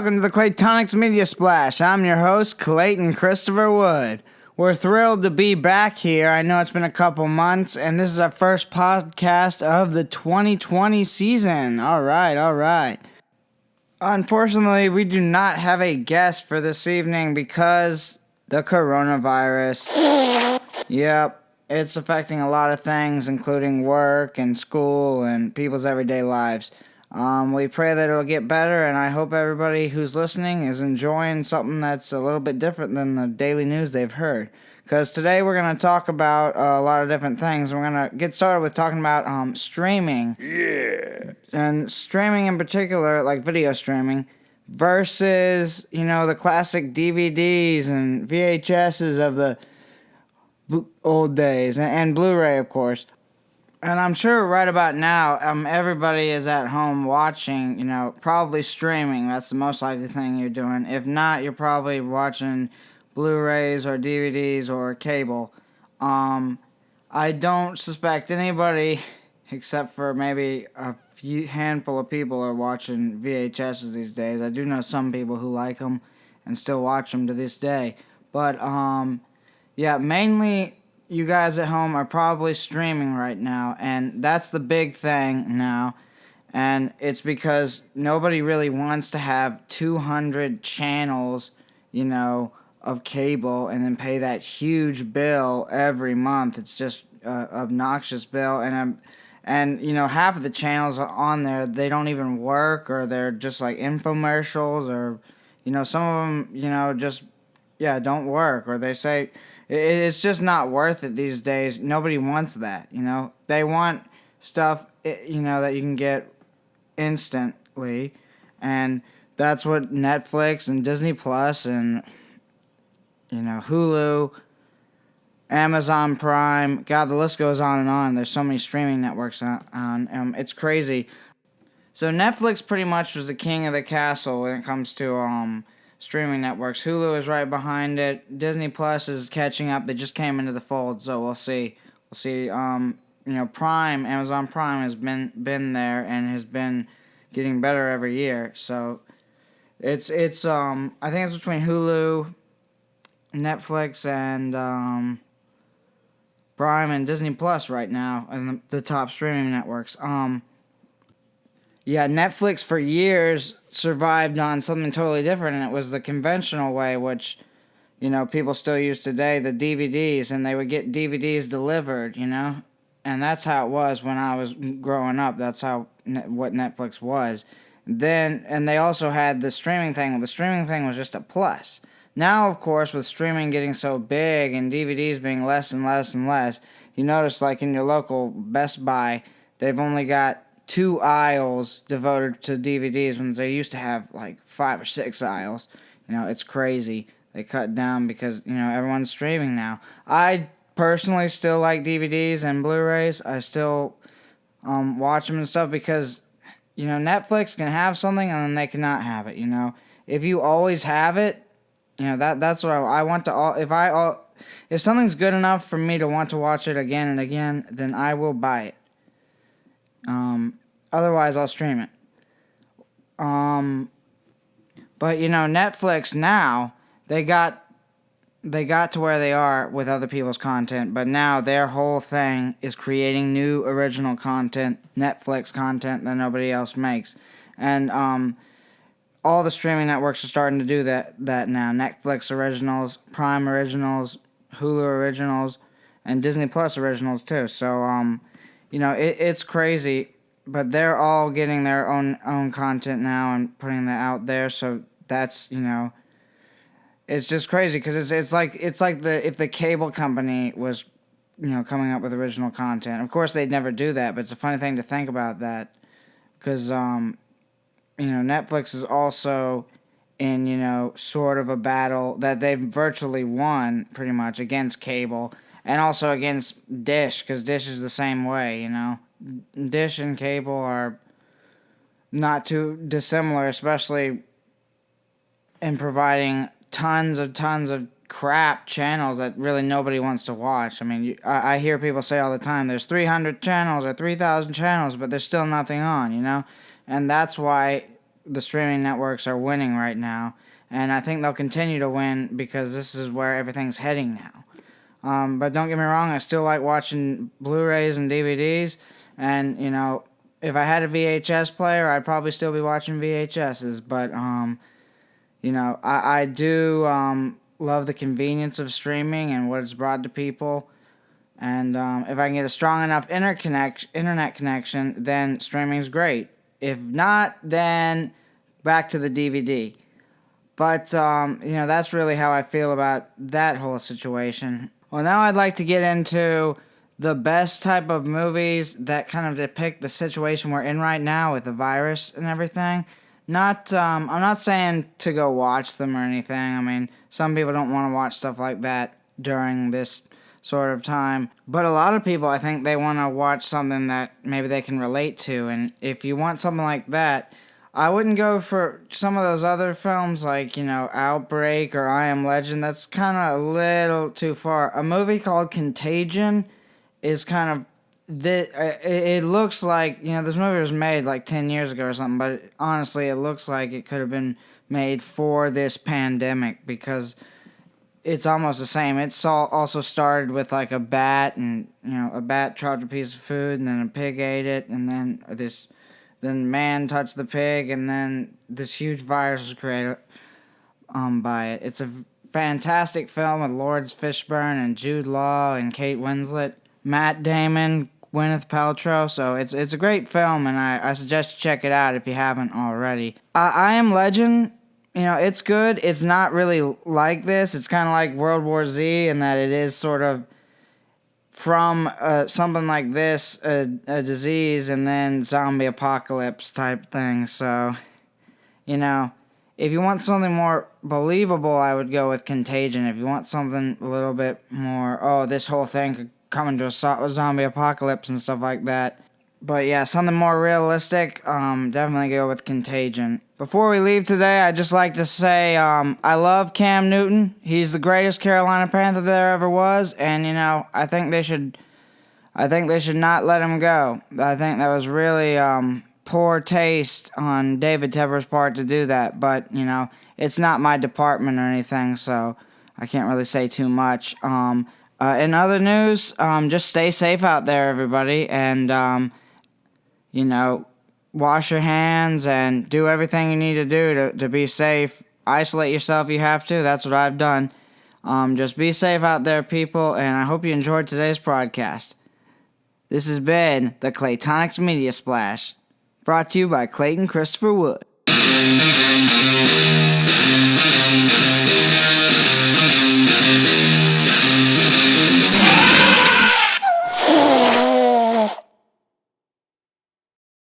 welcome to the Claytonix Media Splash. I'm your host, Clayton Christopher Wood. We're thrilled to be back here. I know it's been a couple months, and this is our first podcast of the 2020 season. All right. Unfortunately, we do not have a guest for this evening because the coronavirus. Yep, it's affecting a lot of things, including work and school and people's everyday lives. We pray that it'll get better, and I hope everybody who's listening is enjoying something that's a little bit different than the daily news they've heard. Because today we're going to talk about a lot of different things. We're going to get started with talking about streaming. Yeah. And streaming in particular, like video streaming, versus, the classic DVDs and VHSs of the old days, and Blu-ray, of course. And I'm sure right about now, everybody is at home watching, probably streaming. That's the most likely thing you're doing. If not, you're probably watching Blu-rays or DVDs or cable. I don't suspect anybody, except for maybe a few handful of people, are watching VHSs these days. I do know some people who like them and still watch them to this day. But, mainly you guys at home are probably streaming right now, and that's the big thing now. And it's because nobody really wants to have 200 channels, of cable and then pay that huge bill every month. It's just an obnoxious bill, and half of the channels on there, they don't even work, or they're just like infomercials, or some of them just don't work, or they say it's just not worth it these days. Nobody wants that, They want stuff, that you can get instantly. And that's what Netflix and Disney Plus and, Hulu, Amazon Prime, God, the list goes on and on. There's so many streaming networks on. It's crazy. So Netflix pretty much was the king of the castle when it comes to, streaming networks. Hulu is right behind it. Disney Plus is catching up. They just came into the fold, so we'll see. Prime, Amazon Prime has been there and has been getting better every year. So it's I think it's between Hulu, Netflix, and Prime and Disney Plus right now, and the top streaming networks. Netflix for years survived on something totally different, and it was the conventional way, which, people still use today, the DVDs, and they would get DVDs delivered, and that's how it was when I was growing up. That's what Netflix was. And they also had the streaming thing. The streaming thing was just a plus. Now, of course, with streaming getting so big and DVDs being less and less and less, you notice, like in your local Best Buy, they've only got 2 aisles devoted to DVDs when they used to have like 5 or 6 aisles. It's crazy. They cut down because, everyone's streaming now. I personally still like DVDs and Blu-rays. I still watch them and stuff because, Netflix can have something and then they cannot have it, If you always have it, that's what I want to... If something's good enough for me to want to watch it again and again, then I will buy it. Otherwise, I'll stream it. But Netflix now, they got to where they are with other people's content, but now their whole thing is creating new original content, Netflix content that nobody else makes. And all the streaming networks are starting to do that now. Netflix originals, Prime originals, Hulu originals, and Disney Plus originals too. So it's crazy. But they're all getting their own content now and putting that out there. So that's, it's just crazy because it's like if the cable company was, coming up with original content. Of course, they'd never do that, but it's a funny thing to think about that because, Netflix is also in, sort of a battle that they've virtually won pretty much against cable and also against Dish, because Dish is the same way, Dish and cable are not too dissimilar, especially in providing tons of crap channels that really nobody wants to watch. I mean, I hear people say all the time, there's 300 channels or 3,000 channels, but there's still nothing on, And that's why the streaming networks are winning right now, and I think they'll continue to win because this is where everything's heading now. But don't get me wrong, I still like watching Blu-rays and DVDs, and if I had a VHS player, I'd probably still be watching VHSs. But I do love the convenience of streaming and what it's brought to people. And if I can get a strong enough internet connection, then streaming's great. If not, then back to the DVD. But, that's really how I feel about that whole situation. Well, now I'd like to get into the best type of movies that kind of depict the situation we're in right now with the virus and everything. I'm not saying to go watch them or anything. I mean, some people don't want to watch stuff like that during this sort of time. But a lot of people, I think they want to watch something that maybe they can relate to. And if you want something like that, I wouldn't go for some of those other films like, Outbreak or I Am Legend. That's kind of a little too far. A movie called Contagion is kind of... It looks like, this movie was made like 10 years ago or something, but honestly, it looks like it could have been made for this pandemic because it's almost the same. It's also started with like a bat, and, a bat dropped a piece of food, and then a pig ate it, and then man touched the pig, and then this huge virus was created by it. It's a fantastic film with Lawrence Fishburne and Jude Law and Kate Winslet, Matt Damon, Gwyneth Paltrow. So it's a great film, and I suggest you check it out if you haven't already. I Am Legend, it's good. It's not really like this. It's kind of like World War Z in that it is sort of from something like this, a disease, and then zombie apocalypse type thing. So, if you want something more believable, I would go with Contagion. If you want something a little bit more, this whole thing could come into a zombie apocalypse and stuff like that. But yeah, something more realistic, definitely go with Contagion. Before we leave today, I'd just like to say I love Cam Newton. He's the greatest Carolina Panther there ever was, and I think they should not let him go. I think that was really poor taste on David Tever's part to do that. But it's not my department or anything, so I can't really say too much. In other news, just stay safe out there, everybody, and wash your hands and do everything you need to do to be safe. Isolate yourself if you have to. That's what I've done. Just be safe out there, people, and I hope you enjoyed today's podcast. This has been the Claytonix Media Splash, brought to you by Clayton Christopher Wood.